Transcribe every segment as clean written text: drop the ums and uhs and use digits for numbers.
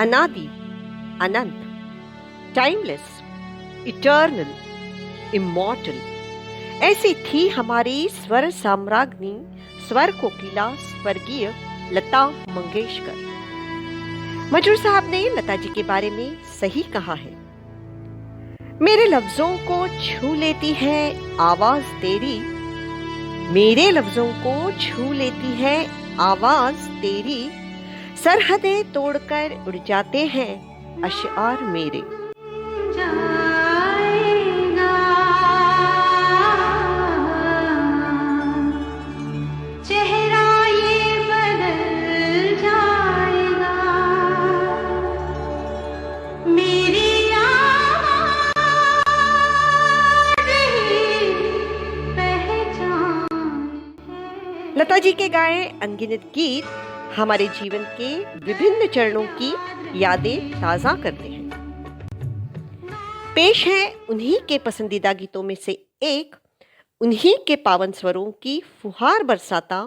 अनादि, अनंत, timeless, eternal, immortal. ऐसी थी हमारी स्वर साम्राज्ञी, स्वर कोकिला, स्वर्गीय लता मंगेशकर। मजरूर साहब ने लता जी के बारे में सही कहा है। मेरे लफ्जों को छू लेती है आवाज तेरी, मेरे लफ्जों को छू लेती है आवाज तेरी, सरहदें तोड़कर उड़ जाते हैं अशआर मेरे। लता जी के गाए अनगिनत गीत हमारे जीवन के विभिन्न चरणों की यादें ताजा करते हैं। पेश है उन्हीं के पसंदीदा गीतों में से एक, उन्हीं के पावन स्वरों की फुहार बरसाता,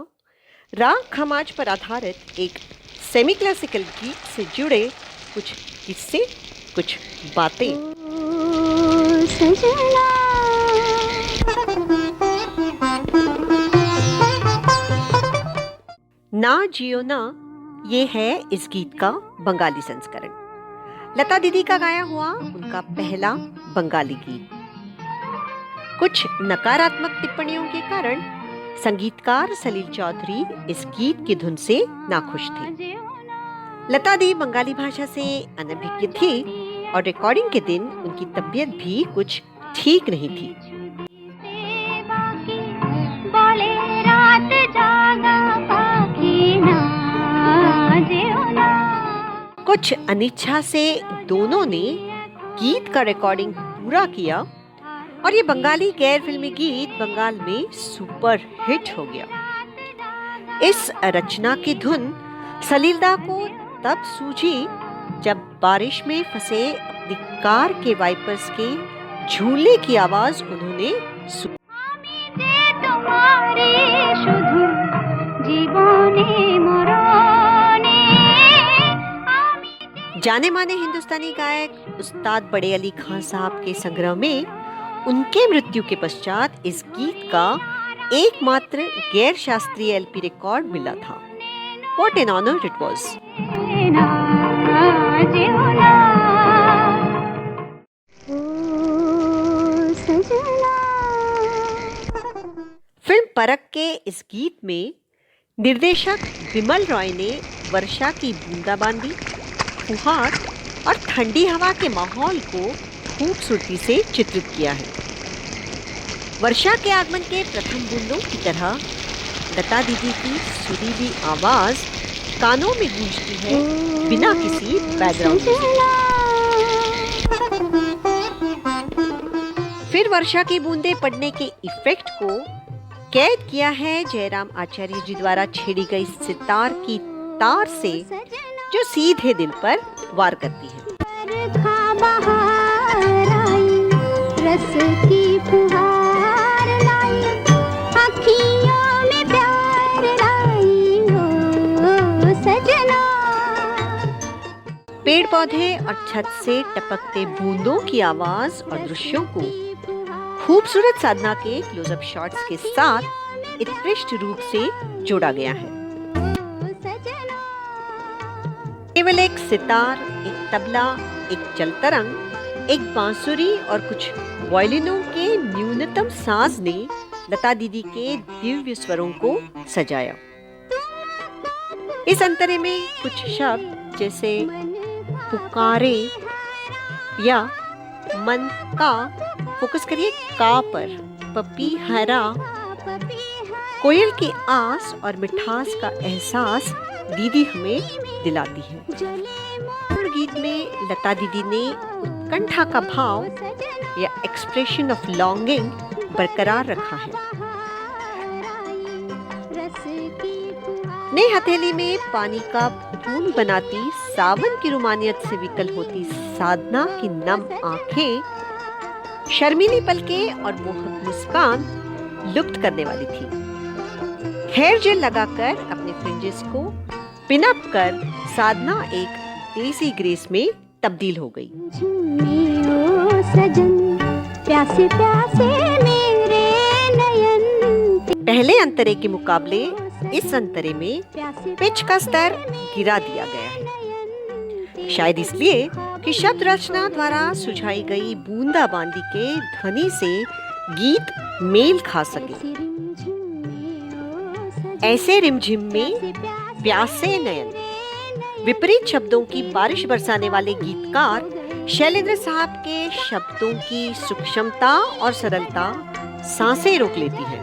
राग खमाज पर आधारित एक सेमी क्लासिकल गीत से जुड़े कुछ किस्से, कुछ बातें। ना जियो ना, ये है इस गीत का बंगाली संस्करण। लता दीदी का गाया हुआ उनका पहला बंगाली गीत। कुछ नकारात्मक टिप्पणियों के कारण संगीतकार सलील चौधरी इस गीत की धुन से नाखुश थे। लता दी बंगाली भाषा से अनभिज्ञ थी और रिकॉर्डिंग के दिन उनकी तबीयत भी कुछ ठीक नहीं थी। कुछ अनिच्छा से दोनों ने गीत का रिकॉर्डिंग पूरा किया और ये बंगाली गैर फिल्मी गीत बंगाल में सुपर हिट हो गया। इस रचना की धुन सलीलदा को तब सूझी जब बारिश में फंसे अपनी कार के वाइपर्स के झूलने की आवाज उन्होंने सुनी। जाने माने हिंदुस्तानी गायक उस्ताद बड़े अली खान साहब के संग्रह में उनके मृत्यु के पश्चात इस गीत का एकमात्र गैर शास्त्रीय एलपी रिकॉर्ड मिला था। What an honor it was! Film परख के इस गीत में निर्देशक विमल रॉय ने वर्षा की बूंदाबांदी, फुहार और ठंडी हवा के माहौल को खूबसूरती से चित्रित किया है। वर्षा के आगमन के प्रथम बूंदों की तरह लता दीदी की सुरीली आवाज कानों में गूंजती है बिना किसी बैकग्राउंड म्यूजिक। फिर वर्षा की बूंदें पड़ने के इफेक्ट को कैद किया है जयराम आचार्य जी द्वारा छेड़ी गई सितार की तार से, जो सीधे दिल पर वार करती है। पेड़ पौधे और छत से टपकते बूंदों की आवाज और दृश्यों को खूबसूरत साधना के क्लोजअप शॉट्स के साथ उत्कृष्ट रूप से जोड़ा गया है। केवल एक सितार, एक तबला, एक जलतरंग, एक बांसुरी और कुछ वायलिनों के न्यूनतम साज ने लता दीदी के दिव्य स्वरों को सजाया। इस अंतरे में कुछ शब्द जैसे पुकारे या मन का, फोकस करिए का पर, पपी हरा, कोयल की आस और मिठास का एहसास दीदी हमें दिलाती है। गीत में लता दीदी ने उत्कंठा का भाव या एक्सप्रेशन ऑफ लॉन्गिंग बरकरार रखा है। नई हथेली में पानी का बूंद बनाती सावन की रोमानियत से विकल होती साधना की नम आंखें, शर्मीली पलकें और मोहक मुस्कान लुप्त करने वाली थी। हेयर जेल लगाकर अपने फ्रिंजेस को पिन अप कर साधना एक देसी ग्रेस में तब्दील हो गई। प्यासे प्यासे मेरे नयन। पहले अंतरे के मुकाबले इस अंतरे में पिच का स्तर गिरा दिया गया है, शायद इसलिए कि शब्द रचना द्वारा सुझाई गई बूंदाबांदी के ध्वनि से गीत मेल खा सके। ऐसे रिमझिम में प्यासे नयन विपरीत शब्दों की बारिश बरसाने वाले गीतकार शैलेंद्र साहब के शब्दों की सूक्ष्मता और सरलता सांसें रोक लेती है।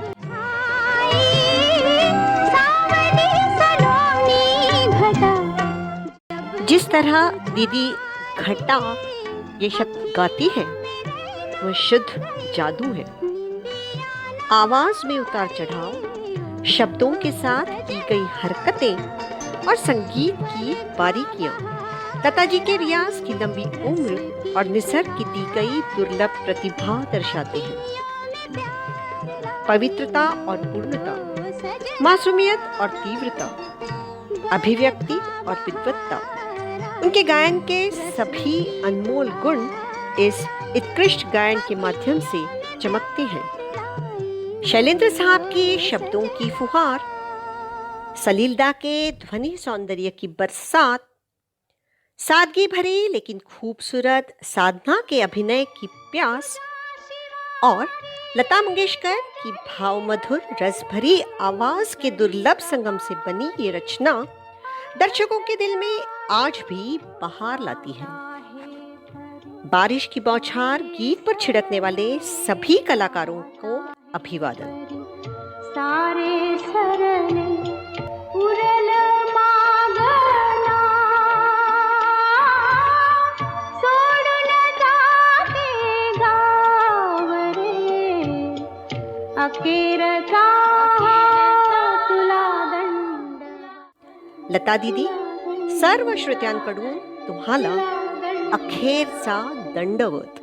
जिस तरह दीदी घटा ये शब्द गाती है वह शुद्ध जादू है। आवाज में उतार चढ़ाव, शब्दों के साथ की गई हरकतें और संगीत की बारीकियां लता जी के रियाज की लंबी उम्र और निसर्ग की दी गई दुर्लभ प्रतिभा दर्शाते हैं। पवित्रता और पूर्णता, मासूमियत और तीव्रता, अभिव्यक्ति और विद्वत्ता, उनके गायन के सभी अनमोल गुण इस उत्कृष्ट गायन के माध्यम से चमकते हैं। शैलेंद्र साहब के शब्दों की फुहार, सलीलता के ध्वनि सौंदर्य की बरसात, सादगी भरी लेकिन खूबसूरत साधना के अभिनय की प्यास और लता मंगेशकर की भावमधुर रस भरी आवाज के दुर्लभ संगम से बनी ये रचना दर्शकों के दिल में आज भी बहार लाती है। बारिश की बौछार गीत पर छिड़कने वाले सभी कलाकारों को अभिवादन। सारे सरले उरल मागना सोडून जाते गावरे अखेरचा तुला दंड। लता दीदी, सर्व श्रोत्यांकडून तुम्हाला अखेरचा दंडवत।